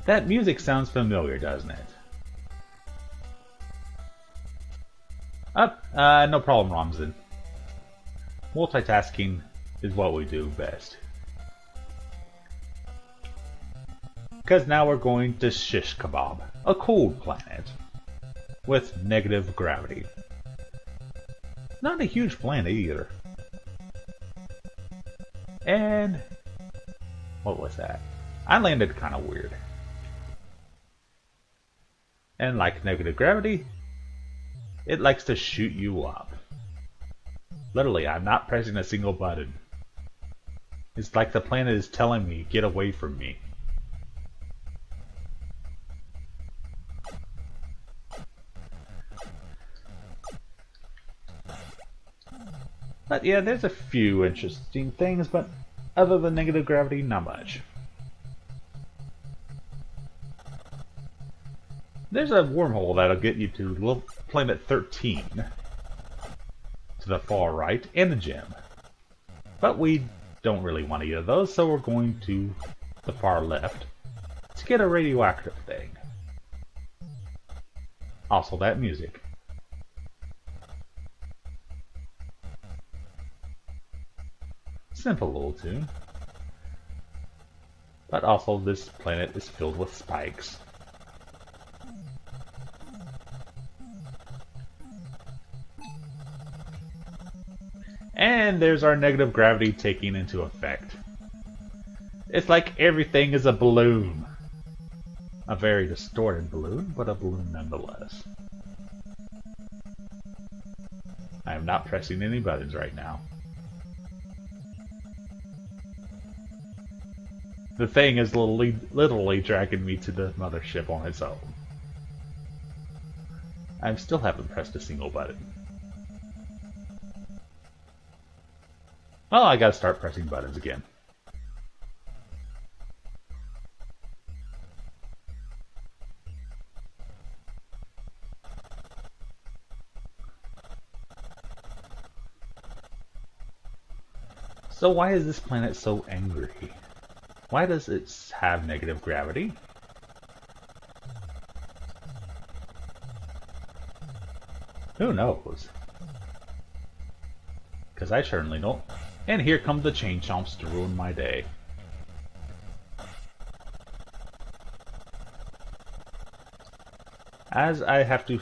That music sounds familiar, doesn't it? No problem, Ramzan. Multitasking is what we do best. Because now we're going to Shish Kebab, a cold planet with negative gravity. Not a huge planet either. And what was that? I landed kind of weird. And like negative gravity, it likes to shoot you up. Literally, I'm not pressing a single button. It's like the planet is telling me, get away from me. But yeah, there's a few interesting things, but other than negative gravity, not much. There's a wormhole that'll get you to planet 13 to the far right, and a gem. But we don't really want either of those, so we're going to the far left to get a radioactive thing. Also that music. Simple little tune. But also this planet is filled with spikes. And there's our negative gravity taking into effect. It's like everything is a balloon. A very distorted balloon, but a balloon nonetheless. I am not pressing any buttons right now. The thing is literally dragging me to the mothership on its own. I still haven't pressed a single button. Well, I gotta start pressing buttons again. So why is this planet so angry? Why does it have negative gravity? Who knows? Because I certainly don't. And here come the chain chomps to ruin my day. As I have to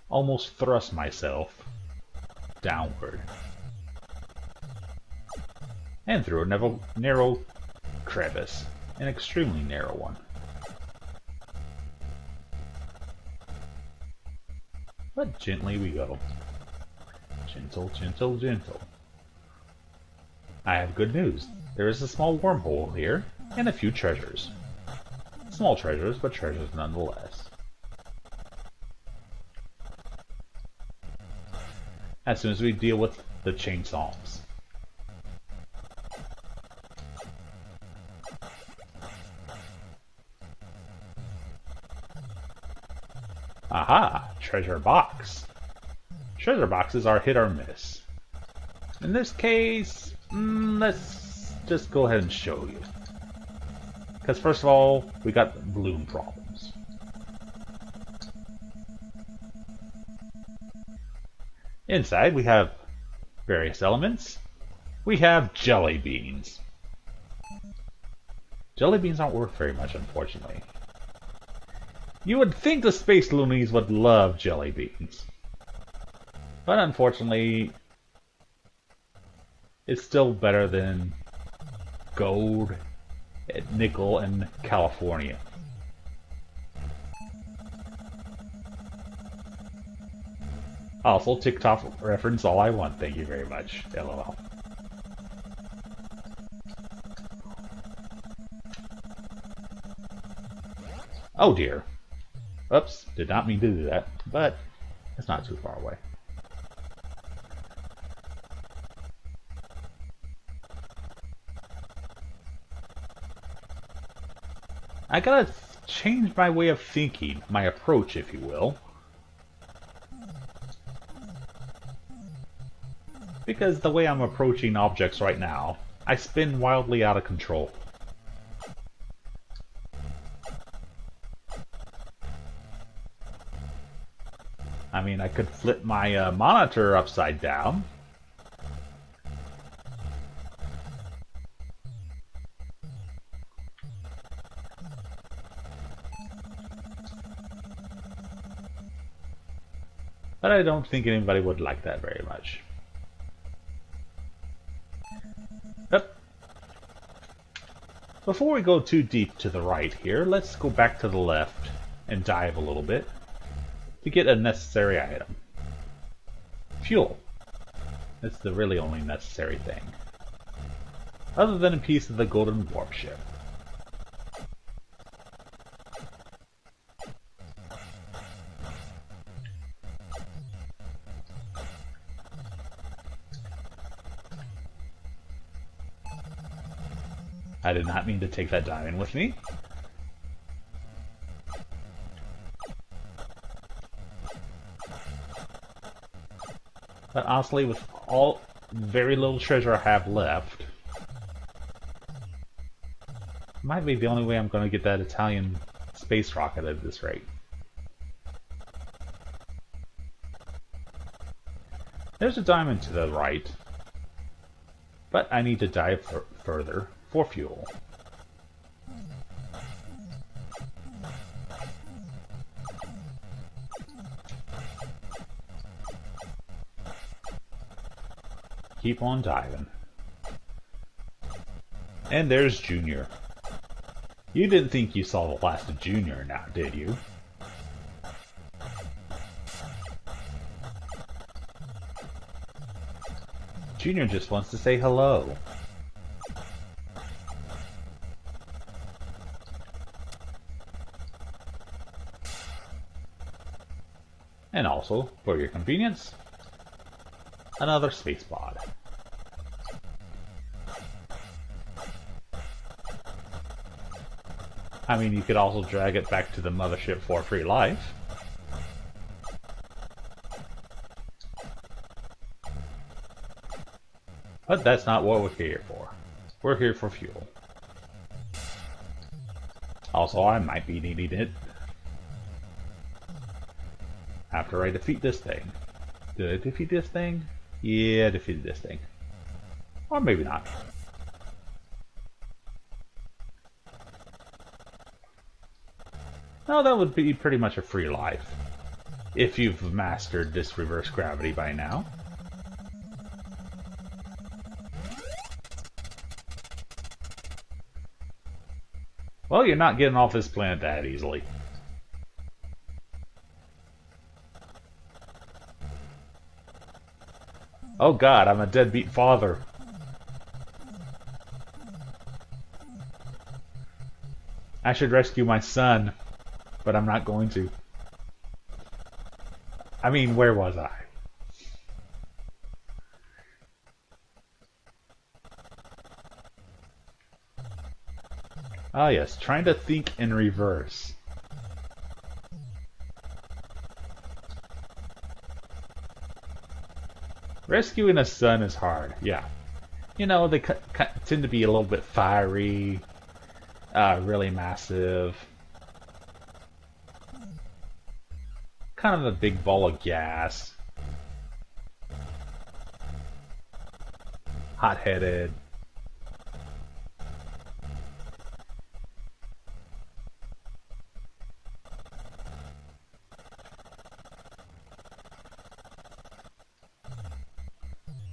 almost thrust myself downward. And through a narrow crevice. An extremely narrow one. But gently we go. Gentle, gentle, gentle. I have good news. There is a small wormhole here, and a few treasures. Small treasures, but treasures nonetheless. As soon as we deal with the chainsaws. Aha! Treasure box. Treasure boxes are hit or miss. In this case, let's just go ahead and show you. Because first of all, we got balloon problems. Inside we have various elements. We have jelly beans. Jelly beans aren't worth very much, unfortunately. You would think the space loonies would love jelly beans. But unfortunately, it's still better than gold, nickel, and California. Also, TikTok reference all I want, thank you very much. LOL. Oh dear. Oops, did not mean to do that, but it's not too far away. I gotta change my way of thinking, my approach, if you will. Because the way I'm approaching objects right now, I spin wildly out of control. I mean, I could flip my monitor upside down. But I don't think anybody would like that very much. Yep. Before we go too deep to the right here, let's go back to the left and dive a little bit to get a necessary item. Fuel. That's the really only necessary thing. Other than a piece of the golden warp ship. I did not mean to take that diamond with me. But honestly, with all very little treasure I have left, might be the only way I'm going to get that Italian space rocket at this rate. There's a diamond to the right, but I need to dive further for fuel. Keep on diving. And there's Junior. You didn't think you saw the last of Junior now, did you? Junior just wants to say hello. And also, for your convenience, another space pod. I mean, you could also drag it back to the mothership for free life. But that's not what we're here for. We're here for fuel. Also, I might be needing it after I defeat this thing. Did I defeat this thing? Yeah, I defeated this thing. Or maybe not. No, that would be pretty much a free life. If you've mastered this reverse gravity by now. Well, you're not getting off this planet that easily. Oh god, I'm a deadbeat father. I should rescue my son, but I'm not going to. I mean, where was I? Ah yes, trying to think in reverse. Rescuing a son is hard, yeah. You know, they tend to be a little bit fiery, really massive. Kind of a big ball of gas. Hot-headed.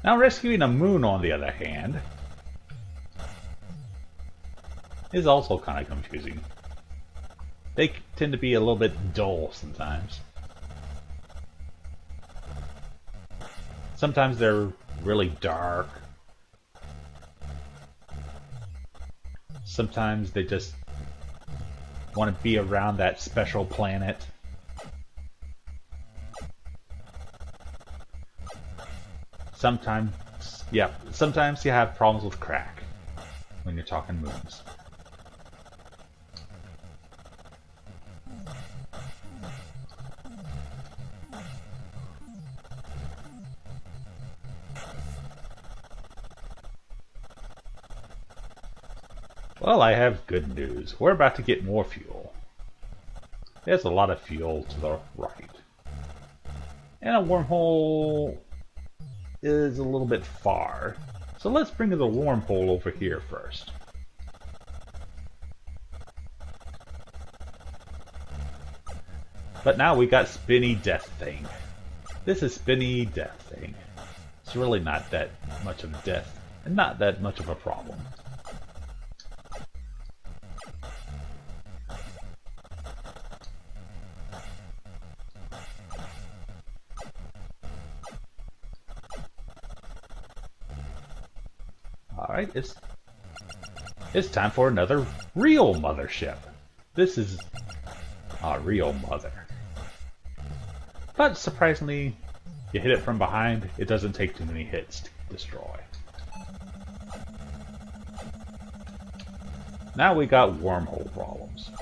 Now rescuing a moon, on the other hand, is also kind of confusing. They tend to be a little bit dull sometimes. Sometimes they're really dark. Sometimes they just want to be around that special planet. Sometimes, yeah, sometimes you have problems with crack when you're talking moons. Well, I have good news. We're about to get more fuel. There's a lot of fuel to the right. And a wormhole is a little bit far. So let's bring the wormhole over here first. But now we got Spinny Death Thing. This is Spinny Death Thing. It's really not that much of death, and not that much of a problem. Alright, it's time for another real mothership. This is a real mother. But surprisingly, you hit it from behind, it doesn't take too many hits to destroy. Now we got wormhole problems.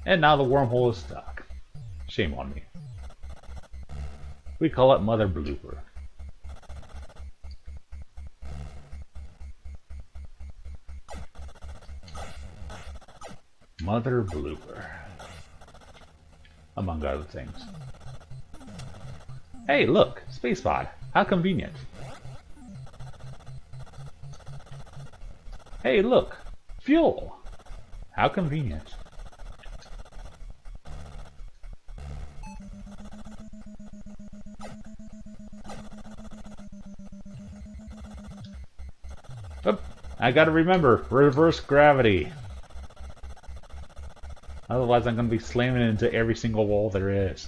And now the wormhole is stuck. Shame on me. We call it Mother Blooper. Mother Blooper. Among other things. Hey, look! Space pod. How convenient. Hey, look! Fuel! How convenient. Oh, I gotta remember, reverse gravity. Otherwise I'm gonna be slamming into every single wall there is.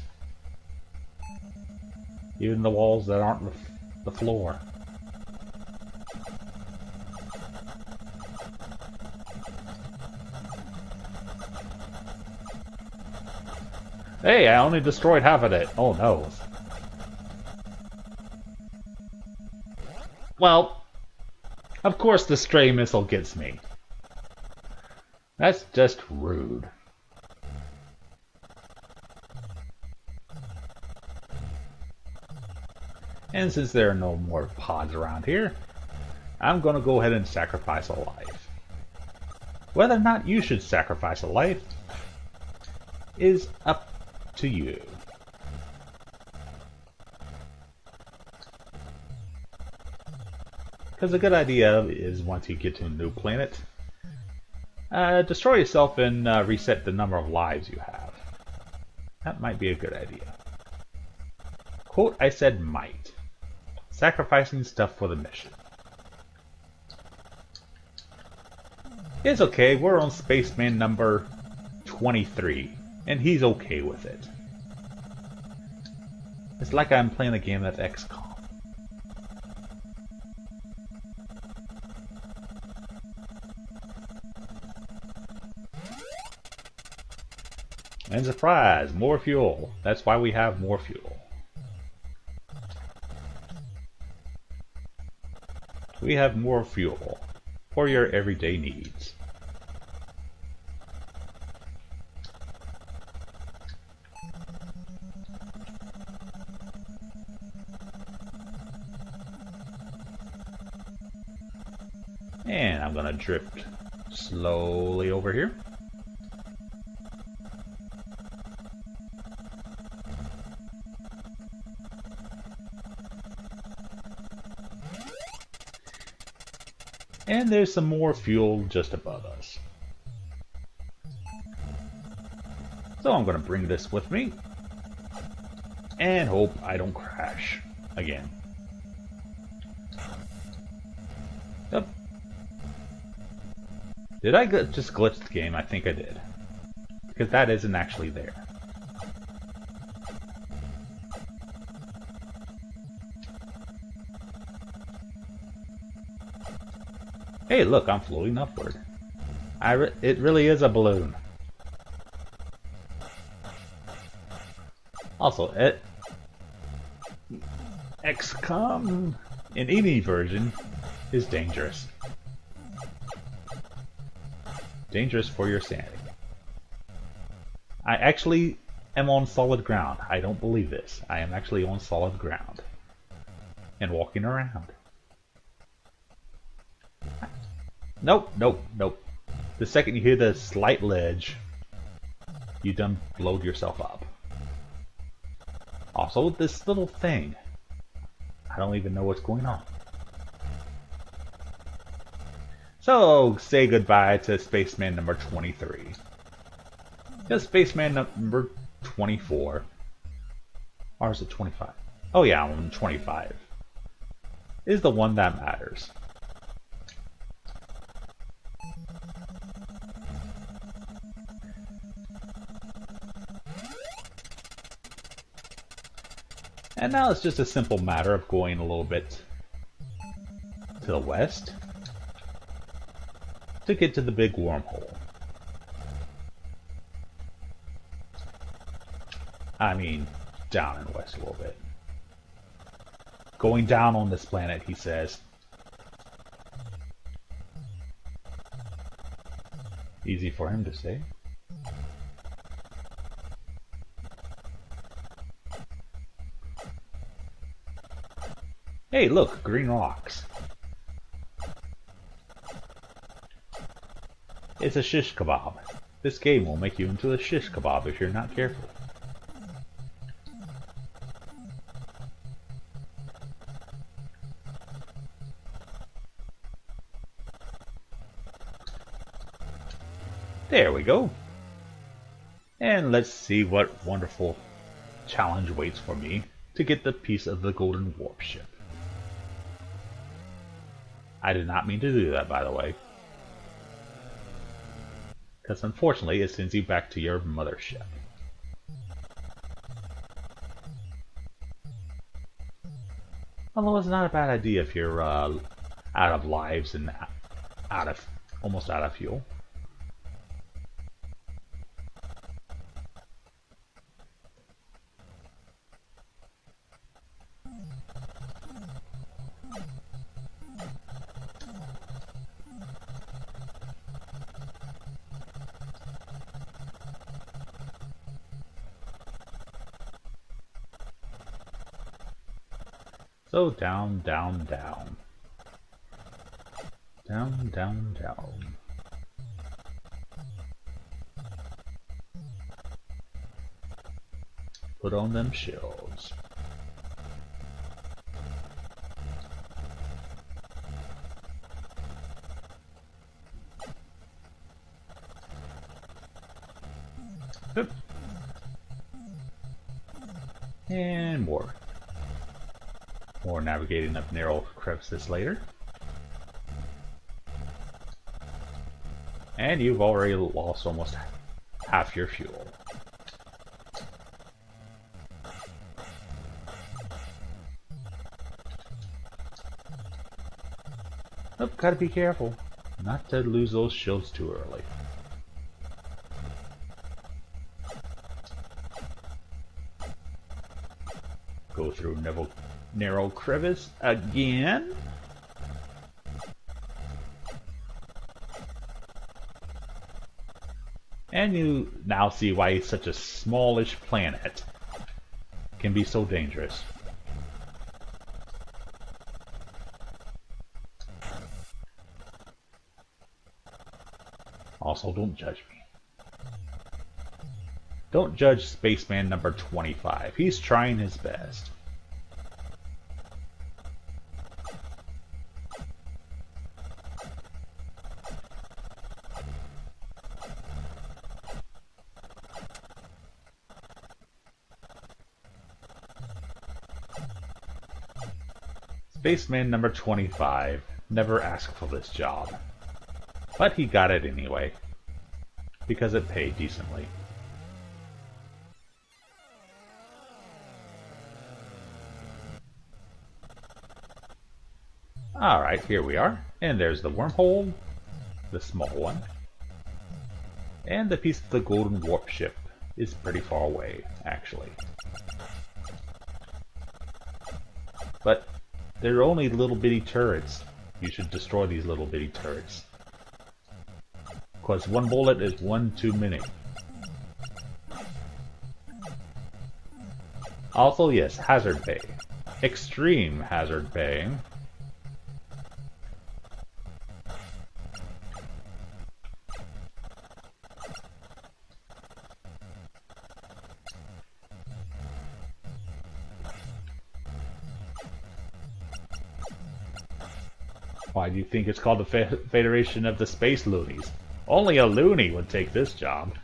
Even the walls that aren't the floor. Hey, I only destroyed half of it. Oh no. Well, of course the stray missile gets me. That's just rude. And since there are no more pods around here, I'm going to go ahead and sacrifice a life. Whether or not you should sacrifice a life is up to you. Because a good idea is once you get to a new planet, destroy yourself and reset the number of lives you have. That might be a good idea. Quote, I said might. Sacrificing stuff for the mission. It's okay, we're on spaceman number 23, and he's okay with it. It's like I'm playing a game that's XCOM. And surprise, more fuel. That's why we have more fuel. We have more fuel for your everyday needs. And I'm gonna drift slowly over here. And there's some more fuel just above us. So I'm going to bring this with me. And hope I don't crash again. Yep. Did I just glitch the game? I think I did. Because that isn't actually there. Hey, look, I'm floating upward. It really is a balloon. Also, XCOM in any version is dangerous. Dangerous for your sanity. I actually am on solid ground. I don't believe this. I am actually on solid ground. And walking around. Nope, nope, nope. The second you hit a slight ledge, you done blowed yourself up. Also, this little thing. I don't even know what's going on. So, say goodbye to Spaceman number 23. Because Spaceman number 24. Or is it 25? Oh yeah, I'm 25. Is the one that matters. And now it's just a simple matter of going a little bit to the west to get to the big wormhole. I mean, down and west a little bit. Going down on this planet, he says. Easy for him to say. Hey, look, green rocks. It's a shish kebab. This game will make you into a shish kebab if you're not careful. There we go. And let's see what wonderful challenge waits for me to get the piece of the golden warp ship. I did not mean to do that, by the way. Because unfortunately it sends you back to your mothership. Although it's not a bad idea if you're out of lives and almost out of fuel. So down, down, down. Down, down, down. Put on them shields. Oop. And more. More navigating up narrow crevices later. And you've already lost almost half your fuel. Oh, gotta be careful not to lose those shields too early. Go through narrow crevice again. And you now see why such a smallish planet can be so dangerous. Also, don't judge me. Don't judge Spaceman number 25. He's trying his best. Spaceman number 25 never asked for this job, but he got it anyway, because it paid decently. Alright, here we are, and there's the wormhole, the small one, and the piece of the golden warp ship is pretty far away, actually. But they're only little bitty turrets. You should destroy these little bitty turrets. Because one bullet is one too many. Also, yes, hazard bay. Extreme hazard bay. Why do you think it's called the Federation of the Space Loonies? Only a loony would take this job.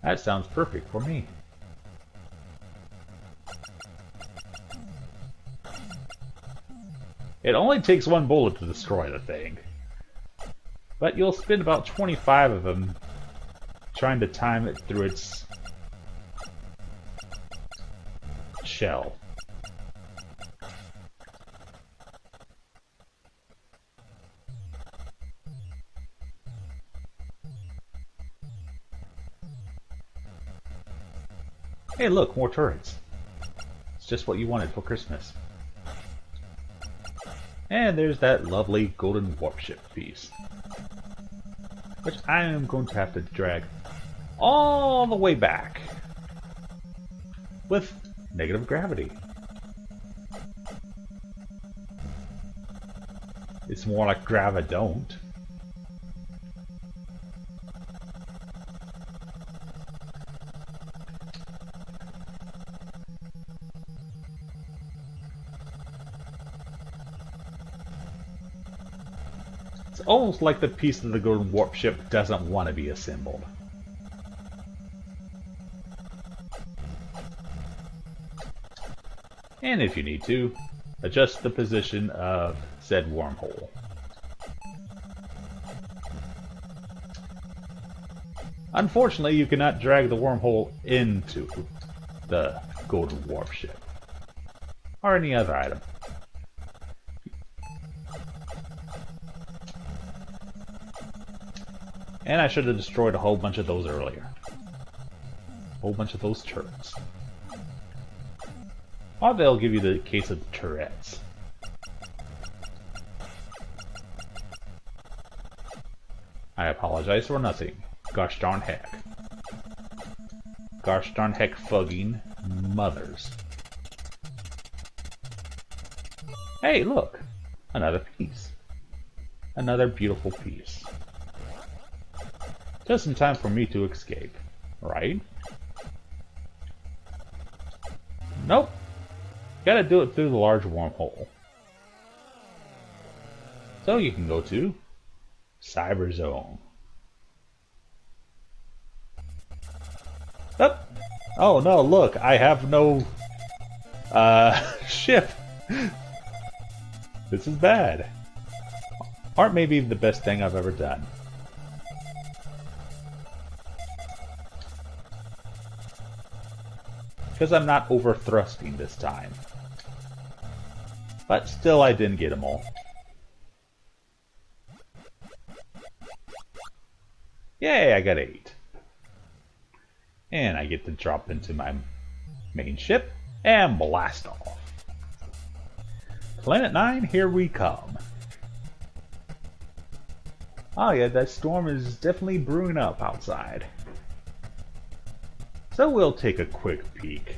That sounds perfect for me. It only takes one bullet to destroy the thing. But you'll spend about 25 of them trying to time it through its shell. Hey look, more turrets. It's just what you wanted for Christmas. And there's that lovely golden warp ship piece, which I am going to have to drag all the way back with negative gravity. It's more like gravidon't. It's almost like the piece of the golden warp ship doesn't want to be assembled. And if you need to, adjust the position of said wormhole. Unfortunately, you cannot drag the wormhole into the golden warp ship or any other item. And I should have destroyed a whole bunch of those earlier. A whole bunch of those turrets. Or they'll give you the case of the turrets. I apologize for nothing. Gosh darn heck. Gosh darn heck fugging mothers. Hey, look! Another piece. Another beautiful piece. Just in time for me to escape, right? Nope. Gotta do it through the large wormhole. So you can go to Cyber Zone. Oh no, look, I have no ship. This is bad. Aren't maybe the best thing I've ever done. Because I'm not over thrusting this time. But still I didn't get them all. Yay, I got 8. And I get to drop into my main ship and blast off. Planet 9, here we come. Oh yeah, that storm is definitely brewing up outside. So we'll take a quick peek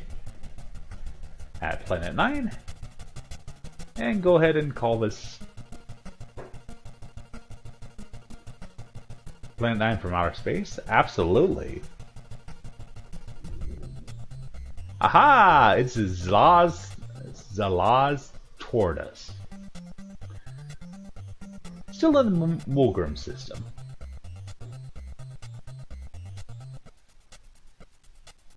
at Planet 9 and go ahead and call this Planet 9 from outer space. Absolutely. Aha! It's Zalaz toward us. Still in the Mulgrim system.